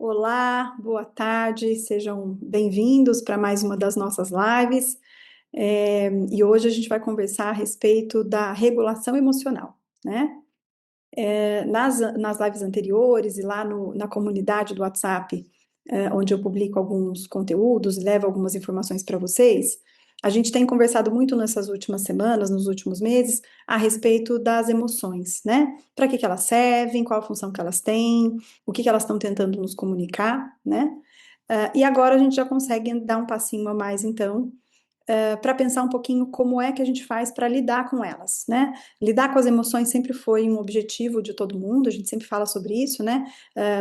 Olá, boa tarde, sejam bem-vindos para mais uma das nossas lives. E hoje a gente vai conversar a respeito da regulação emocional, né? Nas lives anteriores e lá na comunidade do WhatsApp, onde eu publico alguns conteúdos e levo algumas informações para vocês, a gente tem conversado muito nessas últimas semanas, nos últimos meses, a respeito das emoções, né? Para que elas servem, qual a função que elas têm, o que elas estão tentando nos comunicar, né? E agora a gente já consegue dar um passinho a mais, então, para pensar um pouquinho como é que a gente faz para lidar com elas, né? Lidar com as emoções sempre foi um objetivo de todo mundo, a gente sempre fala sobre isso, né?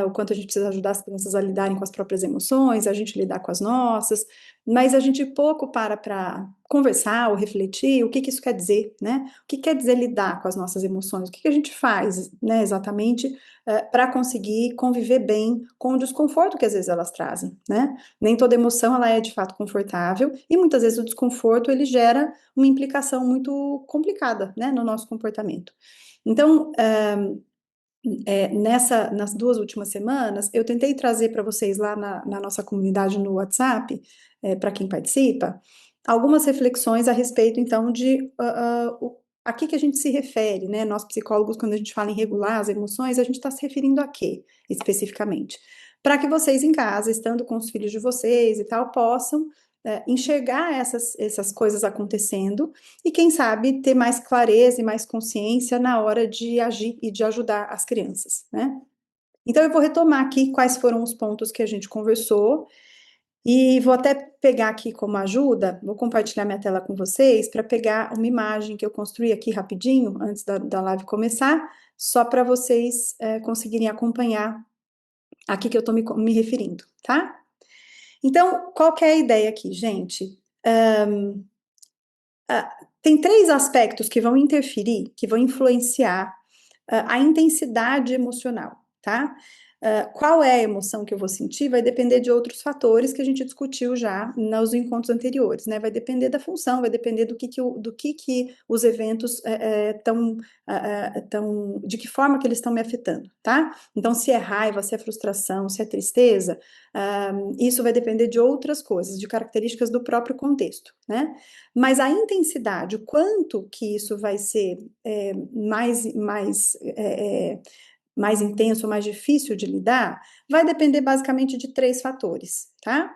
O quanto a gente precisa ajudar as crianças a lidarem com as próprias emoções, a gente lidar com as nossas, mas a gente pouco para conversar ou refletir o que isso quer dizer, né? O que quer dizer lidar com as nossas emoções? O que a gente faz, né, exatamente, para conseguir conviver bem com o desconforto que às vezes elas trazem, né? Nem toda emoção ela é de fato confortável e muitas vezes o desconforto ele gera uma implicação muito complicada, né, no nosso comportamento. Então, nas 2 últimas semanas, eu tentei trazer para vocês lá na nossa comunidade no WhatsApp, para quem participa, algumas reflexões a respeito, então, de a que a gente se refere, né? Nós psicólogos, quando a gente fala em regular as emoções, a gente está se referindo a quê, especificamente? Para que vocês em casa, estando com os filhos de vocês e tal, possam enxergar essas coisas acontecendo e, quem sabe, ter mais clareza e mais consciência na hora de agir e de ajudar as crianças, né? Então, eu vou retomar aqui quais foram os pontos que a gente conversou e vou até pegar aqui como ajuda, vou compartilhar minha tela com vocês para pegar uma imagem que eu construí aqui rapidinho, antes da live começar, só para vocês conseguirem acompanhar aqui que eu estou me referindo, tá? Então, qual que é a ideia aqui, gente? Tem 3 aspectos que vão interferir, que vão influenciar a intensidade emocional, tá? Qual é a emoção que eu vou sentir vai depender de outros fatores que a gente discutiu já nos encontros anteriores, né? Vai depender da função, vai depender do que os eventos de que forma que eles estão me afetando, tá? Então, se é raiva, se é frustração, se é tristeza, isso vai depender de outras coisas, de características do próprio contexto, né? Mas a intensidade, o quanto que isso vai ser mais intenso, mais difícil de lidar, vai depender basicamente de 3 fatores, tá?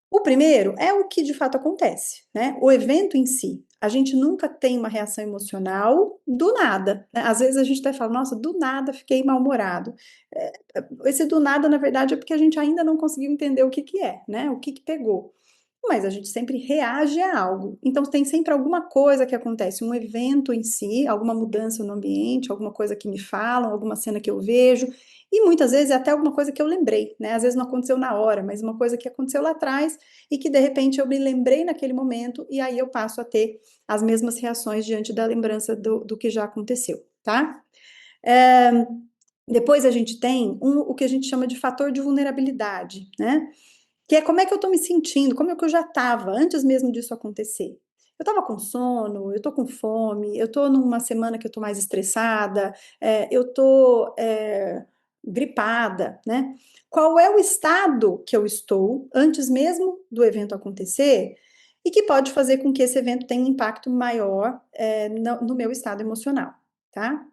O primeiro é o que de fato acontece, né? O evento em si. A gente nunca tem uma reação emocional do nada, né? Às vezes a gente até fala, nossa, do nada fiquei mal-humorado. Esse do nada, na verdade, é porque a gente ainda não conseguiu entender o que que é, né? O que que pegou. Mas a gente sempre reage a algo. Então, tem sempre alguma coisa que acontece, um evento em si, alguma mudança no ambiente, alguma coisa que me falam, alguma cena que eu vejo, e muitas vezes é até alguma coisa que eu lembrei, né? Às vezes não aconteceu na hora, mas uma coisa que aconteceu lá atrás e que de repente eu me lembrei naquele momento, e aí eu passo a ter as mesmas reações diante da lembrança do que já aconteceu, tá? É, Depois a gente tem o que a gente chama de fator de vulnerabilidade, né? Que é como é que eu tô me sentindo, como é que eu já estava antes mesmo disso acontecer. Eu estava com sono, eu tô com fome, eu tô numa semana que eu tô mais estressada, eu tô gripada, né? Qual é o estado que eu estou antes mesmo do evento acontecer e que pode fazer com que esse evento tenha um impacto maior no meu estado emocional, tá?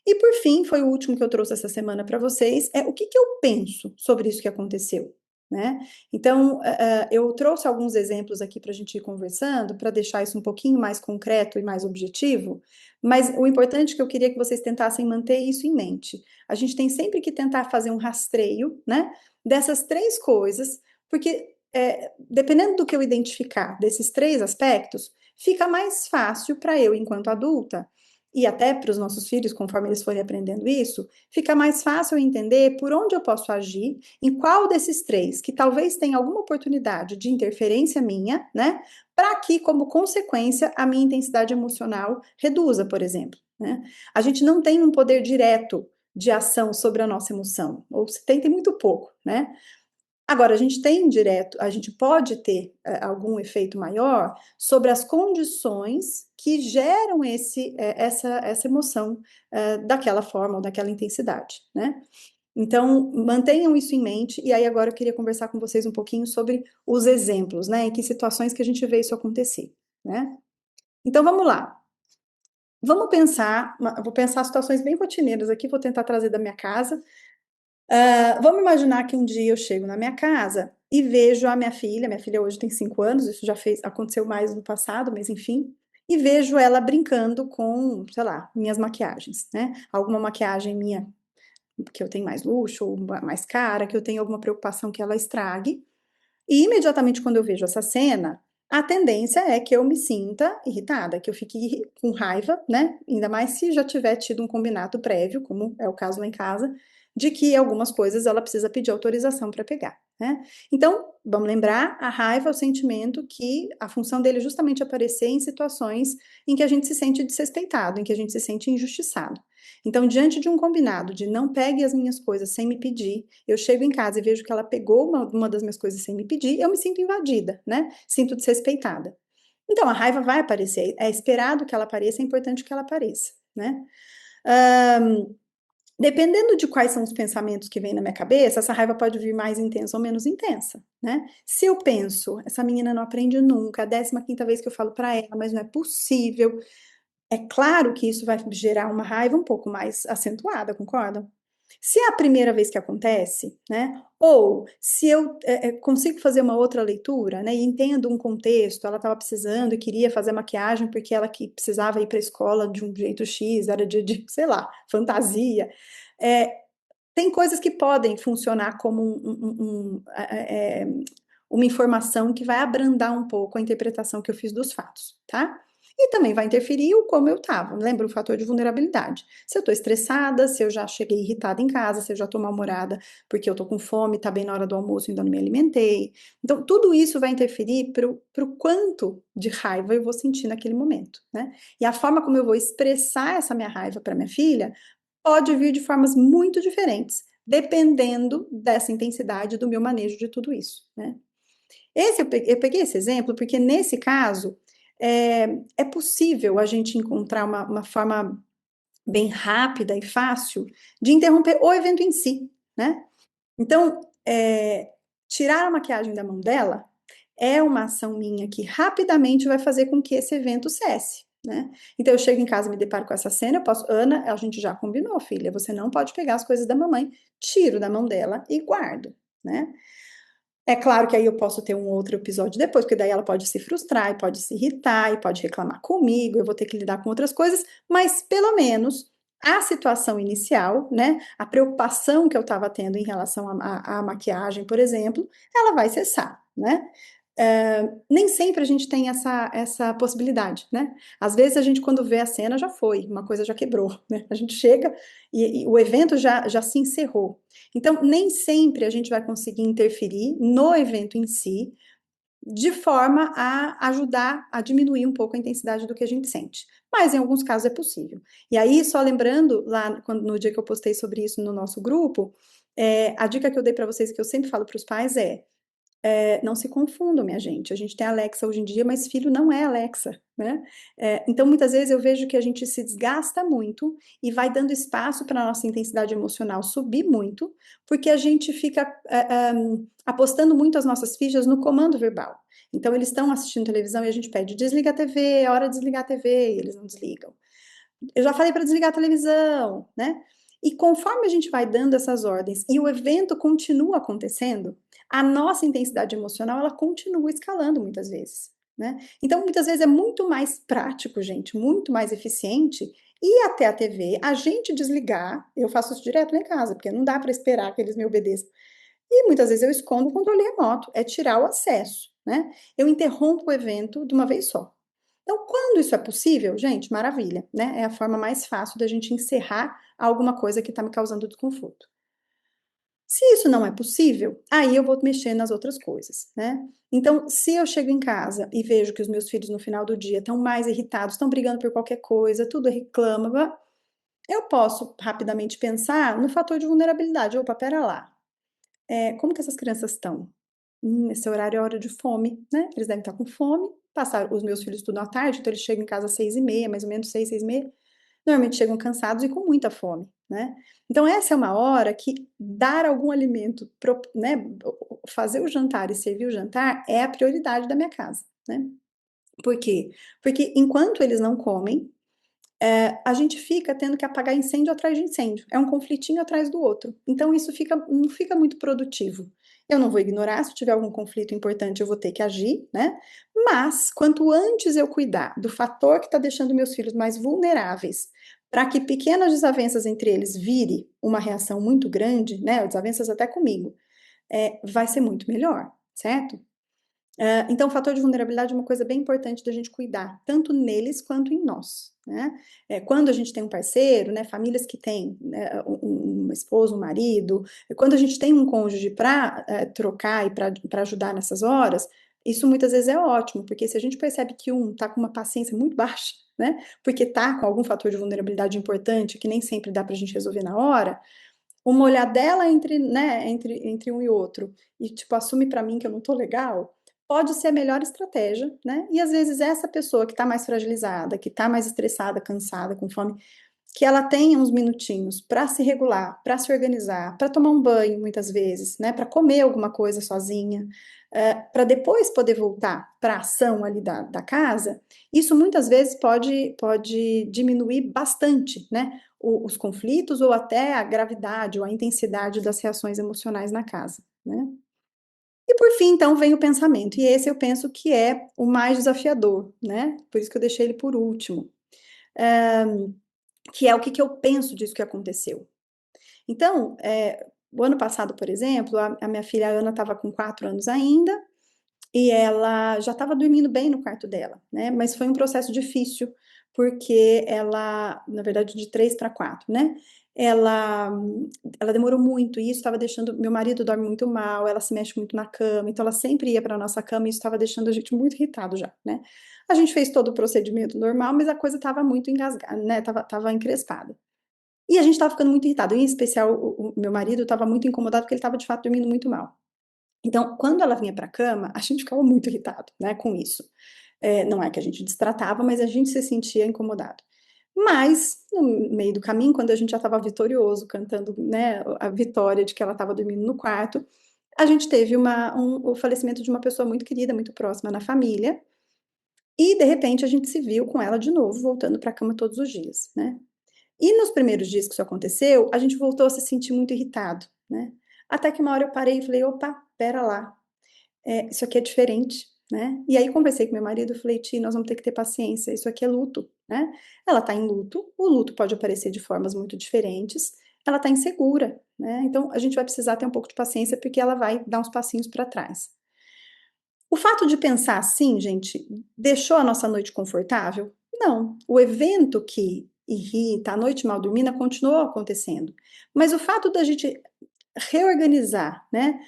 E por fim, foi o último que eu trouxe essa semana para vocês, é o que que eu penso sobre isso que aconteceu, né? Então, eu trouxe alguns exemplos aqui para a gente ir conversando, para deixar isso um pouquinho mais concreto e mais objetivo, mas o importante é que eu queria que vocês tentassem manter isso em mente. A gente tem sempre que tentar fazer um rastreio, né, dessas 3 coisas, porque dependendo do que eu identificar desses 3 aspectos, fica mais fácil para eu, enquanto adulta, e até para os nossos filhos, conforme eles forem aprendendo isso, fica mais fácil entender por onde eu posso agir, em qual desses 3, que talvez tenha alguma oportunidade de interferência minha, né? Para que, como consequência, a minha intensidade emocional reduza, por exemplo, né? A gente não tem um poder direto de ação sobre a nossa emoção, ou se tem, tem muito pouco, né? Agora, a gente pode ter algum efeito maior sobre as condições que geram essa emoção daquela forma ou daquela intensidade, né? Então, mantenham isso em mente, e aí agora eu queria conversar com vocês um pouquinho sobre os exemplos, né? Em que situações que a gente vê isso acontecer, né? Então vamos lá. Vamos pensar, vou pensar situações bem rotineiras aqui, vou tentar trazer da minha casa. Vamos imaginar que um dia eu chego na minha casa e vejo a minha filha hoje tem 5 anos, isso já aconteceu mais no passado, mas enfim, e vejo ela brincando com, sei lá, minhas maquiagens, né? Alguma maquiagem minha que eu tenho mais luxo ou mais cara, que eu tenho alguma preocupação que ela estrague. E imediatamente quando eu vejo essa cena, a tendência é que eu me sinta irritada, que eu fique com raiva, né? Ainda mais se já tiver tido um combinado prévio, como é o caso lá em casa, de que algumas coisas ela precisa pedir autorização para pegar, né? Então, vamos lembrar, a raiva é o sentimento que a função dele é justamente aparecer em situações em que a gente se sente desrespeitado, em que a gente se sente injustiçado. Então, diante de um combinado de não pegue as minhas coisas sem me pedir, eu chego em casa e vejo que ela pegou uma das minhas coisas sem me pedir, eu me sinto invadida, né? Sinto desrespeitada. Então, a raiva vai aparecer, é esperado que ela apareça, é importante que ela apareça, né? Ahn, Dependendo de quais são os pensamentos que vêm na minha cabeça, essa raiva pode vir mais intensa ou menos intensa, né? Se eu penso, essa menina não aprende nunca, é a 15ª vez que eu falo para ela, mas não é possível, é claro que isso vai gerar uma raiva um pouco mais acentuada, concordam? Se é a primeira vez que acontece, né? Ou se eu consigo fazer uma outra leitura, né? E entendo um contexto, ela estava precisando e queria fazer maquiagem porque ela que precisava ir para a escola de um jeito X, era sei lá, fantasia. É, tem coisas que podem funcionar como uma informação que vai abrandar um pouco a interpretação que eu fiz dos fatos, tá? E também vai interferir o como eu estava. Lembra o fator de vulnerabilidade? Se eu estou estressada, se eu já cheguei irritada em casa, se eu já estou mal-humorada porque eu estou com fome, está bem na hora do almoço e ainda não me alimentei. Então, tudo isso vai interferir para o quanto de raiva eu vou sentir naquele momento, né? E a forma como eu vou expressar essa minha raiva para minha filha pode vir de formas muito diferentes, dependendo dessa intensidade do meu manejo de tudo isso, né? Eu peguei esse exemplo porque, nesse caso, é possível a gente encontrar uma forma bem rápida e fácil de interromper o evento em si, né? Então, tirar a maquiagem da mão dela é uma ação minha que rapidamente vai fazer com que esse evento cesse, né? Então, eu chego em casa, me deparo com essa cena, eu posso, Ana, a gente já combinou, filha, você não pode pegar as coisas da mamãe, tiro da mão dela e guardo, né? É claro que aí eu posso ter um outro episódio depois, porque daí ela pode se frustrar e pode se irritar e pode reclamar comigo, eu vou ter que lidar com outras coisas, mas pelo menos a situação inicial, né, a preocupação que eu estava tendo em relação à maquiagem, por exemplo, ela vai cessar, né? Nem sempre a gente tem essa possibilidade, né? Às vezes a gente, quando vê a cena, já foi, uma coisa já quebrou, né? A gente chega e o evento já se encerrou. Então, nem sempre a gente vai conseguir interferir no evento em si, de forma a ajudar a diminuir um pouco a intensidade do que a gente sente. Mas em alguns casos é possível. E aí, só lembrando, lá no dia que eu postei sobre isso no nosso grupo, a dica que eu dei para vocês, que eu sempre falo para os pais, não se confundam, minha gente. A gente tem Alexa hoje em dia, mas filho não é Alexa, né? Então, muitas vezes eu vejo que a gente se desgasta muito e vai dando espaço para a nossa intensidade emocional subir muito, porque a gente fica apostando muito as nossas fichas no comando verbal. Então, eles estão assistindo televisão e a gente pede, desliga a TV, é hora de desligar a TV, e eles não desligam. Eu já falei para desligar a televisão, né? E conforme a gente vai dando essas ordens e o evento continua acontecendo, a nossa intensidade emocional ela continua escalando muitas vezes, né? Então, muitas vezes é muito mais prático, gente, muito mais eficiente ir até a TV, a gente desligar. Eu faço isso direto lá em casa, porque não dá para esperar que eles me obedeçam. E muitas vezes eu escondo o controle remoto, é tirar o acesso, né? Eu interrompo o evento de uma vez só. Então, quando isso é possível, gente, maravilha, né? É a forma mais fácil da gente encerrar alguma coisa que está me causando desconforto. Se isso não é possível, aí eu vou mexer nas outras coisas, né? Então, se eu chego em casa e vejo que os meus filhos no final do dia estão mais irritados, estão brigando por qualquer coisa, tudo reclama, eu posso rapidamente pensar no fator de vulnerabilidade. Opa, pera lá. Como que essas crianças estão? Esse horário é hora de fome, né? Eles devem estar com fome. Passar, os meus filhos estudam à tarde, então eles chegam em casa às 6h30, mais ou menos 6, 6h30. normalmente chegam cansados e com muita fome, né? Então, essa é uma hora que dar algum alimento, né, fazer o jantar e servir o jantar é a prioridade da minha casa, né? Por quê? Porque enquanto eles não comem, a gente fica tendo que apagar incêndio atrás de incêndio. É um conflitinho atrás do outro. Então, isso não fica muito produtivo. Eu não vou ignorar, se tiver algum conflito importante, eu vou ter que agir, né? Mas, quanto antes eu cuidar do fator que está deixando meus filhos mais vulneráveis, para que pequenas desavenças entre eles vire uma reação muito grande, né? Desavenças até comigo, vai ser muito melhor, certo? Então, o fator de vulnerabilidade é uma coisa bem importante da gente cuidar, tanto neles quanto em nós, né? Quando a gente tem um parceiro, né, famílias que têm, né, um esposo, um marido, quando a gente tem um cônjuge para trocar e para ajudar nessas horas, isso muitas vezes é ótimo, porque se a gente percebe que um está com uma paciência muito baixa, né, porque está com algum fator de vulnerabilidade importante que nem sempre dá para a gente resolver na hora, uma olhadela entre, né, entre um e outro, e tipo, assume para mim que eu não tô legal, pode ser a melhor estratégia, né? E às vezes essa pessoa que tá mais fragilizada, que tá mais estressada, cansada, com fome, que ela tenha uns minutinhos para se regular, para se organizar, para tomar um banho muitas vezes, né? Para comer alguma coisa sozinha, para depois poder voltar para a ação ali da casa, isso muitas vezes pode diminuir bastante, né? Os conflitos ou até a gravidade ou a intensidade das reações emocionais na casa, né? E por fim, então, vem o pensamento, e esse eu penso que é o mais desafiador, né? Por isso que eu deixei ele por último, que é o que, que eu penso disso que aconteceu. Então, o ano passado, por exemplo, a minha filha Ana estava com 4 anos ainda, e ela já estava dormindo bem no quarto dela, né? Mas foi um processo difícil, porque ela, na verdade, de 3 para 4, né? Ela, ela demorou muito, e isso estava deixando. Meu marido dorme muito mal, ela se mexe muito na cama, então ela sempre ia para a nossa cama, e isso estava deixando a gente muito irritado já, né? A gente fez todo o procedimento normal, mas a coisa estava muito engasgada, né? Tava encrespada. E a gente estava ficando muito irritado, em especial o meu marido estava muito incomodado, porque ele estava de fato dormindo muito mal. Então, quando ela vinha para a cama, a gente ficava muito irritado, né, com isso. Não é que a gente destratava, mas a gente se sentia incomodado. Mas, no meio do caminho, quando a gente já estava vitorioso, cantando, né, a vitória de que ela estava dormindo no quarto, a gente teve o falecimento de uma pessoa muito querida, muito próxima na família, e de repente a gente se viu com ela de novo, voltando para a cama todos os dias, né? E nos primeiros dias que isso aconteceu, a gente voltou a se sentir muito irritado, né? Até que uma hora eu parei e falei, opa, pera lá, isso aqui é diferente, né? E aí conversei com meu marido, falei, Ti, nós vamos ter que ter paciência, isso aqui é luto, né? Ela tá em luto, o luto pode aparecer de formas muito diferentes, ela tá insegura, né? Então a gente vai precisar ter um pouco de paciência porque ela vai dar uns passinhos para trás. O fato de pensar assim, gente, deixou a nossa noite confortável? Não. O evento que irrita, a noite mal dormida, continuou acontecendo. Mas o fato da gente reorganizar, né,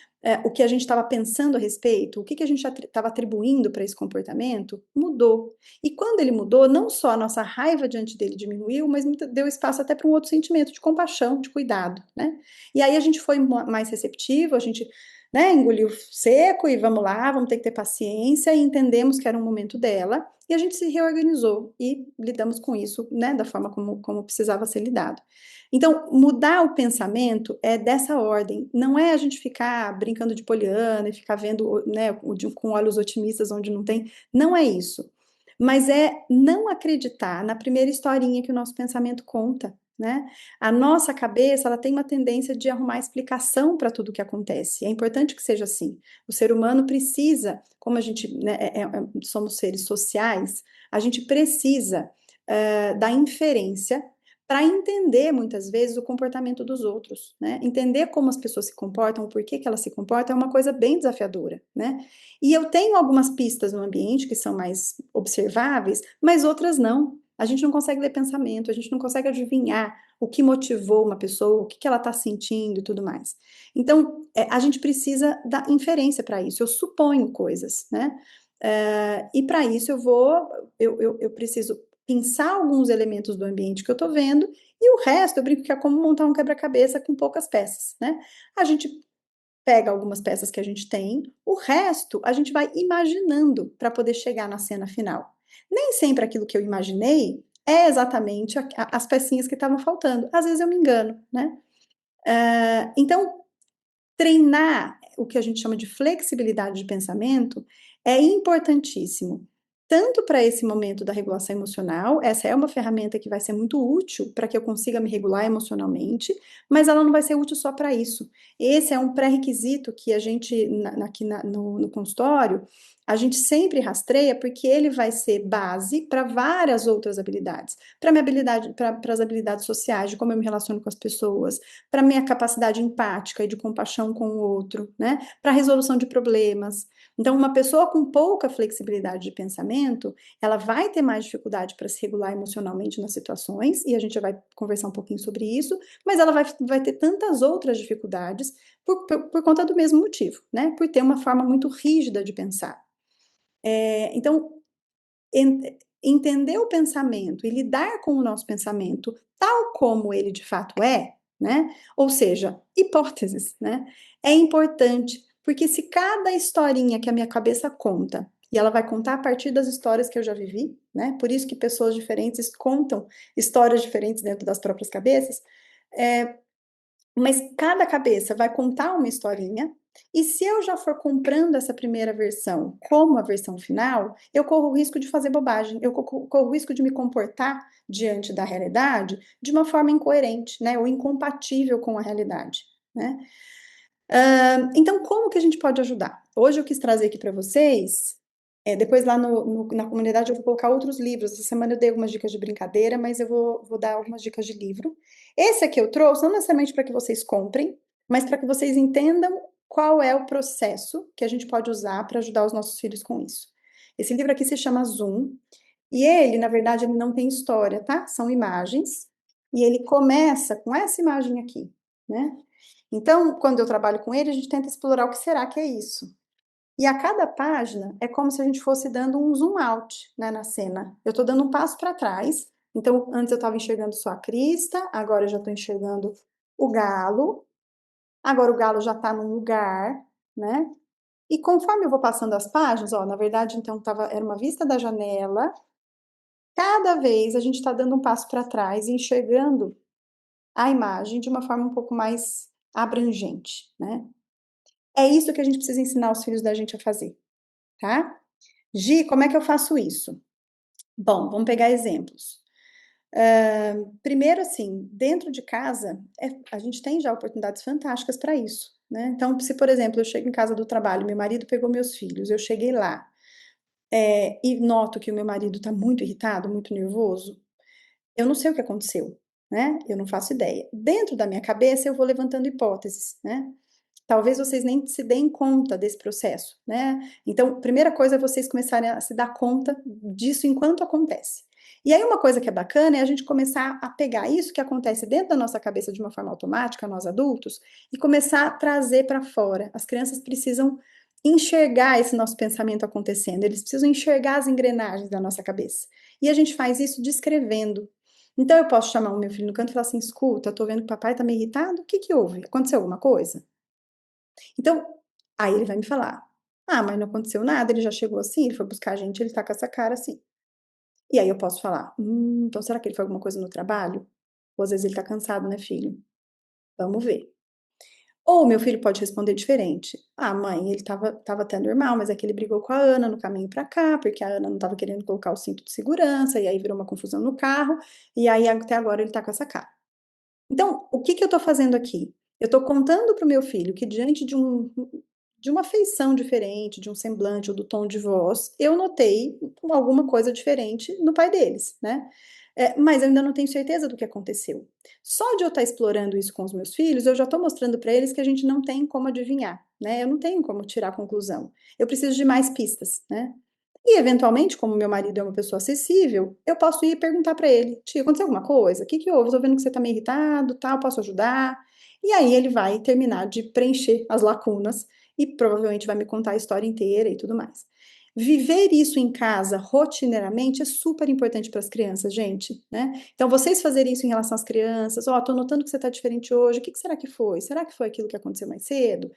o que a gente estava pensando a respeito, o que a gente estava atribuindo para esse comportamento, mudou. E quando ele mudou, não só a nossa raiva diante dele diminuiu, mas deu espaço até para um outro sentimento de compaixão, de cuidado, né? E aí a gente foi mais receptivo, a gente, né, engoliu seco e vamos lá, vamos ter que ter paciência, e entendemos que era um momento dela, e a gente se reorganizou e lidamos com isso, né, da forma como precisava ser lidado. Então, mudar o pensamento é dessa ordem. Não é a gente ficar brincando de poliana e ficar vendo, né, com olhos otimistas onde não tem. Não é isso. Mas é não acreditar na primeira historinha que o nosso pensamento conta, né? A nossa cabeça, ela tem uma tendência de arrumar explicação para tudo que acontece. É importante que seja assim. O ser humano precisa, como a gente, né, somos seres sociais, a gente precisa da inferência para entender muitas vezes o comportamento dos outros, né? Entender como as pessoas se comportam, o porquê que elas se comportam é uma coisa bem desafiadora, né? E eu tenho algumas pistas no ambiente que são mais observáveis, mas outras não. A gente não consegue ler pensamento, a gente não consegue adivinhar o que motivou uma pessoa, o que que ela está sentindo e tudo mais. Então, a gente precisa da inferência para isso. Eu suponho coisas, né? E para isso eu preciso pensar alguns elementos do ambiente que eu estou vendo, e o resto eu brinco que é como montar um quebra-cabeça com poucas peças, né? A gente pega algumas peças que a gente tem, o resto a gente vai imaginando para poder chegar na cena final. Nem sempre aquilo que eu imaginei é exatamente as pecinhas que estavam faltando. Às vezes eu me engano, né? Então, treinar o que a gente chama de flexibilidade de pensamento é importantíssimo, tanto para esse momento da regulação emocional, essa é uma ferramenta que vai ser muito útil para que eu consiga me regular emocionalmente, mas ela não vai ser útil só para isso. Esse é um pré-requisito que a gente, aqui no consultório, a gente sempre rastreia, porque ele vai ser base para várias outras habilidades. Para minha habilidade, para as habilidades sociais, de como eu me relaciono com as pessoas, para minha capacidade empática e de compaixão com o outro, né? Para resolução de problemas. Então, uma pessoa com pouca flexibilidade de pensamento, ela vai ter mais dificuldade para se regular emocionalmente nas situações, e a gente já vai conversar um pouquinho sobre isso, mas ela vai ter tantas outras dificuldades por conta do mesmo motivo, né? Por ter uma forma muito rígida de pensar. Então, entender o pensamento e lidar com o nosso pensamento tal como ele de fato é, né? Ou seja, hipóteses, né? É importante, porque se cada historinha que a minha cabeça conta, e ela vai contar a partir das histórias que eu já vivi, né? Por isso que pessoas diferentes contam histórias diferentes dentro das próprias cabeças. É, mas cada cabeça vai contar uma historinha, e se eu já for comprando essa primeira versão como a versão final, eu corro o risco de fazer bobagem, eu corro o risco de me comportar diante da realidade de uma forma incoerente, né, ou incompatível com a realidade, né? Então, como que a gente pode ajudar? Hoje eu quis trazer aqui para vocês, depois lá na comunidade eu vou colocar outros livros. Essa semana eu dei algumas dicas de brincadeira, mas eu vou dar algumas dicas de livro. Esse aqui eu trouxe, não necessariamente para que vocês comprem, mas para que vocês entendam qual é o processo que a gente pode usar para ajudar os nossos filhos com isso. Esse livro aqui se chama Zoom, e ele, na verdade, ele não tem história, tá? São imagens, e ele começa com essa imagem aqui, né? Então, quando eu trabalho com ele, a gente tenta explorar o que será que é isso. E a cada página é como se a gente fosse dando um zoom out, né, na cena. Eu estou dando um passo para trás. Então, antes eu estava enxergando só a crista, agora eu já estou enxergando o galo. Agora o galo já está num lugar, né? E conforme eu vou passando as páginas, ó, na verdade, então era uma vista da janela. Cada vez a gente está dando um passo para trás e enxergando a imagem de uma forma um pouco mais abrangente, né? É isso que a gente precisa ensinar os filhos da gente a fazer, tá? Gi, como é que eu faço isso? Bom, vamos pegar exemplos. Primeiro, assim, dentro de casa, a gente tem já oportunidades fantásticas para isso, né? Então, se, por exemplo, eu chego em casa do trabalho, meu marido pegou meus filhos, eu cheguei lá, e noto que o meu marido está muito irritado, muito nervoso, eu não sei o que aconteceu, né? Eu não faço ideia. Dentro da minha cabeça, eu vou levantando hipóteses, né? Talvez vocês nem se deem conta desse processo, né? Então, primeira coisa é vocês começarem a se dar conta disso enquanto acontece. E aí, uma coisa que é bacana é a gente começar a pegar isso que acontece dentro da nossa cabeça de uma forma automática, nós adultos, e começar a trazer para fora. As crianças precisam enxergar esse nosso pensamento acontecendo, eles precisam enxergar as engrenagens da nossa cabeça. E a gente faz isso descrevendo. Então, eu posso chamar o meu filho no canto e falar assim: escuta, eu tô vendo que o papai tá meio irritado, o que que houve? Aconteceu alguma coisa? Então, aí ele vai me falar: "Ah, mas não aconteceu nada, ele já chegou assim, ele foi buscar a gente, ele tá com essa cara assim". E aí eu posso falar: então será que ele foi alguma coisa no trabalho? Ou às vezes ele tá cansado, né, filho? Vamos ver". Ou meu filho pode responder diferente: "Ah, mãe, ele estava até normal, mas é que ele brigou com a Ana no caminho pra cá, porque a Ana não estava querendo colocar o cinto de segurança, e aí virou uma confusão no carro, e aí até agora ele tá com essa cara". Então, o que que eu estou fazendo aqui? Eu estou contando para o meu filho que diante de uma feição diferente, de um semblante ou do tom de voz, eu notei alguma coisa diferente no pai deles, né? Mas eu ainda não tenho certeza do que aconteceu. Só de eu estar explorando isso com os meus filhos, eu já estou mostrando para eles que a gente não tem como adivinhar, né? Eu não tenho como tirar a conclusão. Eu preciso de mais pistas, né? E eventualmente, como meu marido é uma pessoa acessível, eu posso ir e perguntar para ele: "Tio, aconteceu alguma coisa? O que que houve? Estou vendo que você está meio irritado, tal, posso ajudar?". E aí ele vai terminar de preencher as lacunas e provavelmente vai me contar a história inteira e tudo mais. Viver isso em casa rotineiramente é super importante para as crianças, gente, né? Então vocês fazerem isso em relação às crianças: "Ó, tô notando que você está diferente hoje, o que que será que foi? Será que foi aquilo que aconteceu mais cedo?".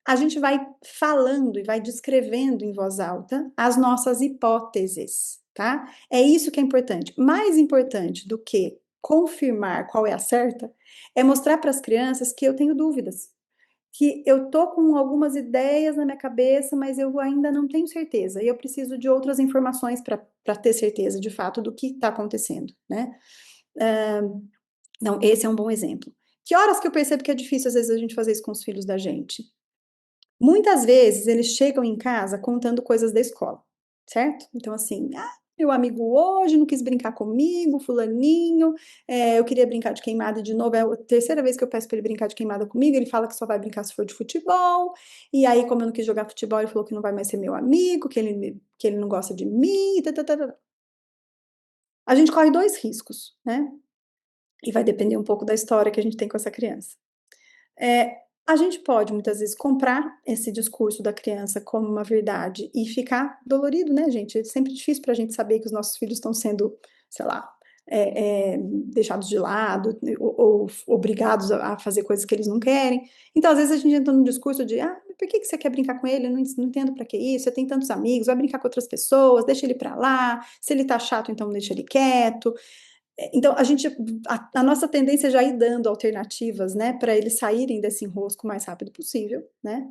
a gente vai falando e vai descrevendo em voz alta as nossas hipóteses, tá? É isso que é importante. Mais importante do que confirmar qual é a certa, é mostrar para as crianças que eu tenho dúvidas, que eu tô com algumas ideias na minha cabeça, mas eu ainda não tenho certeza, e eu preciso de outras informações para ter certeza de fato do que está acontecendo, né? Não, esse é um bom exemplo. Que horas que eu percebo que é difícil, às vezes, a gente fazer isso com os filhos da gente? Muitas vezes eles chegam em casa contando coisas da escola, certo? Então, assim, meu amigo hoje não quis brincar comigo, fulaninho, eu queria brincar de queimada de novo, é a terceira vez que eu peço para ele brincar de queimada comigo, ele fala que só vai brincar se for de futebol, e aí, como eu não quis jogar futebol, ele falou que não vai mais ser meu amigo, que ele não gosta de mim, e tá. A gente corre dois riscos, né? E vai depender um pouco da história que a gente tem com essa criança. É, a gente pode muitas vezes comprar esse discurso da criança como uma verdade e ficar dolorido, né, gente? É sempre difícil para a gente saber que os nossos filhos estão sendo, sei lá, deixados de lado ou obrigados a fazer coisas que eles não querem. Então, às vezes, a gente entra num discurso de, por que você quer brincar com ele? Eu não entendo para que isso, você tem tantos amigos, vai brincar com outras pessoas, deixa ele para lá, se ele tá chato, então deixa ele quieto. Então, a nossa tendência é já ir dando alternativas, né, para eles saírem desse enrosco o mais rápido possível, né?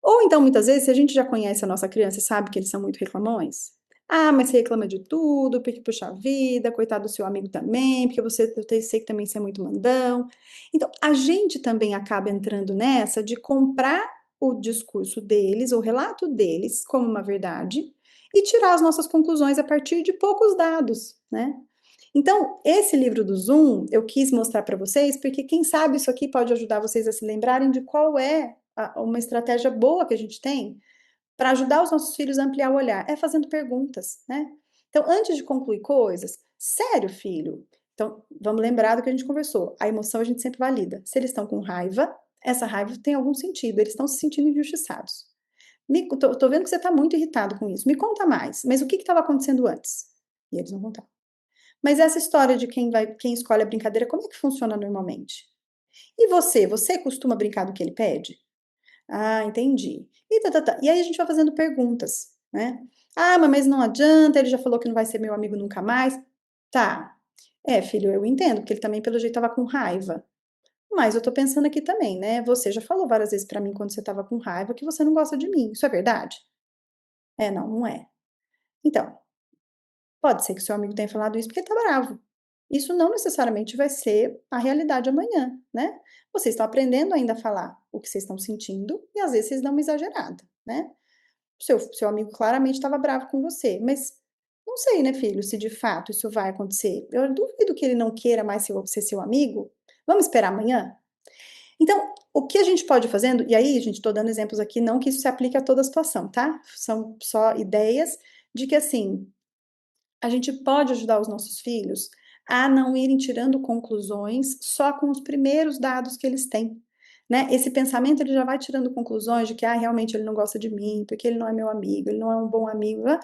Ou então, muitas vezes, se a gente já conhece a nossa criança e sabe que eles são muito reclamões, mas você reclama de tudo, porque, puxa vida, coitado do seu amigo também, porque sei que também você é muito mandão. Então, a gente também acaba entrando nessa de comprar o discurso deles, o relato deles, como uma verdade, e tirar as nossas conclusões a partir de poucos dados, né? Então, esse livro do Zoom eu quis mostrar para vocês, porque quem sabe isso aqui pode ajudar vocês a se lembrarem de qual é uma estratégia boa que a gente tem para ajudar os nossos filhos a ampliar o olhar, é fazendo perguntas, né? Então, antes de concluir coisas, sério, filho? Então, vamos lembrar do que a gente conversou. A emoção a gente sempre valida. Se eles estão com raiva, essa raiva tem algum sentido, eles estão se sentindo injustiçados. Tô vendo que você está muito irritado com isso. Me conta mais. Mas o que estava acontecendo antes? E eles não contaram. Mas essa história de quem escolhe a brincadeira, como é que funciona normalmente? E você costuma brincar do que ele pede? Ah, entendi. E aí a gente vai fazendo perguntas, né? Mas não adianta, ele já falou que não vai ser meu amigo nunca mais. Tá. Filho, eu entendo, porque ele também, pelo jeito, estava com raiva. Mas eu tô pensando aqui também, né? Você já falou várias vezes pra mim quando você estava com raiva que você não gosta de mim. Isso é verdade? Não, não é. Então, pode ser que seu amigo tenha falado isso porque ele tá bravo. Isso não necessariamente vai ser a realidade amanhã, né? Vocês estão aprendendo ainda a falar o que vocês estão sentindo e às vezes vocês dão uma exagerada, né? Seu amigo claramente estava bravo com você, mas não sei, né, filho, se de fato isso vai acontecer. Eu duvido que ele não queira mais ser seu amigo. Vamos esperar amanhã? Então, o que a gente pode ir fazendo, e aí, gente, estou dando exemplos aqui, não que isso se aplique a toda a situação, tá? São só ideias de que, assim, a gente pode ajudar os nossos filhos a não irem tirando conclusões só com os primeiros dados que eles têm, né? Esse pensamento ele já vai tirando conclusões de que realmente ele não gosta de mim, porque ele não é meu amigo, ele não é um bom amigo, né?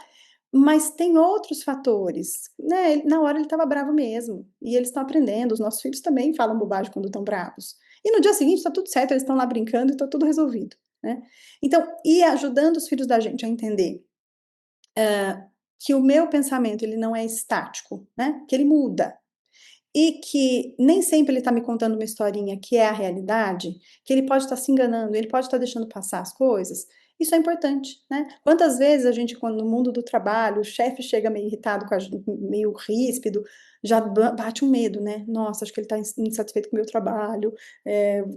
Mas tem outros fatores, né? Na hora ele estava bravo mesmo, e eles estão aprendendo. Os nossos filhos também falam bobagem quando estão bravos. E no dia seguinte está tudo certo, eles estão lá brincando e está tudo resolvido, né? Então, ir ajudando os filhos da gente a entender que o meu pensamento ele não é estático, né? Que ele muda. E que nem sempre ele está me contando uma historinha que é a realidade, que ele pode estar se enganando, ele pode estar deixando passar as coisas. Isso é importante, né? Quantas vezes a gente, quando no mundo do trabalho, o chefe chega meio irritado, com a gente, meio ríspido, já bate um medo, né? Nossa, acho que ele está insatisfeito com o meu trabalho,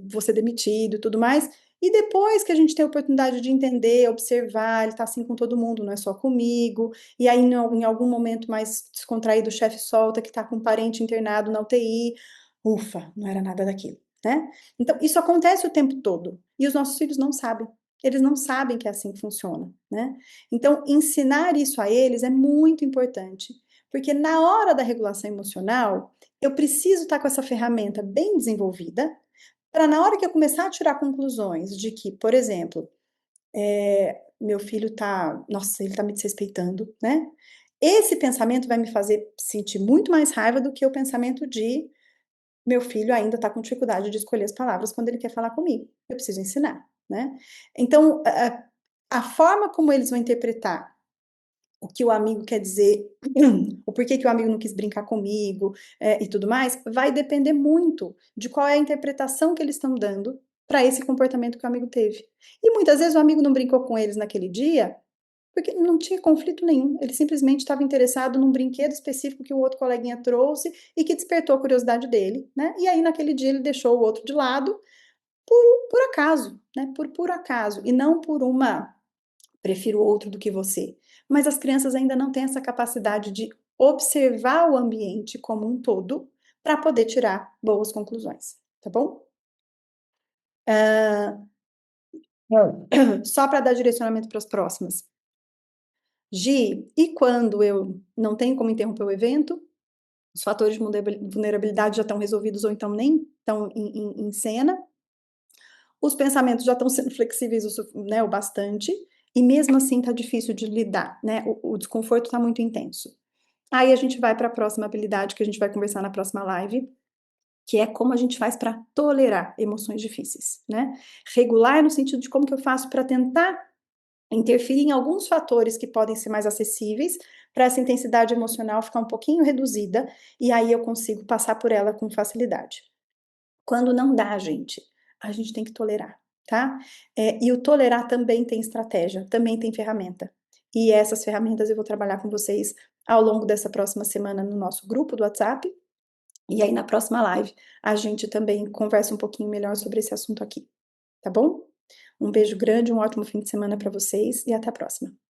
vou ser demitido e tudo mais. E depois que a gente tem a oportunidade de entender, observar, ele está assim com todo mundo, não é só comigo, e aí, em algum momento mais descontraído, o chefe solta que está com um parente internado na UTI. Ufa, não era nada daquilo, né? Então, isso acontece o tempo todo. E os nossos filhos não sabem. Eles não sabem que é assim que funciona, né? Então, ensinar isso a eles é muito importante. Porque na hora da regulação emocional, eu preciso estar com essa ferramenta bem desenvolvida, para na hora que eu começar a tirar conclusões de que, por exemplo, meu filho tá, nossa, ele tá me desrespeitando, né? Esse pensamento vai me fazer sentir muito mais raiva do que o pensamento de meu filho ainda tá com dificuldade de escolher as palavras quando ele quer falar comigo. Eu preciso ensinar, né? Então, a forma como eles vão interpretar o que o amigo quer dizer, o porquê que o amigo não quis brincar comigo, e tudo mais, vai depender muito de qual é a interpretação que eles estão dando para esse comportamento que o amigo teve. E muitas vezes o amigo não brincou com eles naquele dia porque não tinha conflito nenhum, ele simplesmente estava interessado num brinquedo específico que o outro coleguinha trouxe e que despertou a curiosidade dele, né? E aí naquele dia ele deixou o outro de lado por acaso, né? Por acaso, e não por uma prefiro outro do que você. Mas as crianças ainda não têm essa capacidade de observar o ambiente como um todo para poder tirar boas conclusões, tá bom? Só para dar direcionamento para as próximas. Gi, e quando eu não tenho como interromper o evento, os fatores de vulnerabilidade já estão resolvidos ou então nem estão em cena, os pensamentos já estão sendo flexíveis né, o bastante, e mesmo assim está difícil de lidar, né? O desconforto está muito intenso. Aí a gente vai para a próxima habilidade que a gente vai conversar na próxima live, que é como a gente faz para tolerar emoções difíceis, né? Regular no sentido de como que eu faço para tentar interferir em alguns fatores que podem ser mais acessíveis para essa intensidade emocional ficar um pouquinho reduzida e aí eu consigo passar por ela com facilidade. Quando não dá, gente, a gente tem que tolerar, tá? E o tolerar também tem estratégia, também tem ferramenta. E essas ferramentas eu vou trabalhar com vocês ao longo dessa próxima semana no nosso grupo do WhatsApp. E aí na próxima live a gente também conversa um pouquinho melhor sobre esse assunto aqui, tá bom? Um beijo grande, um ótimo fim de semana para vocês e até a próxima.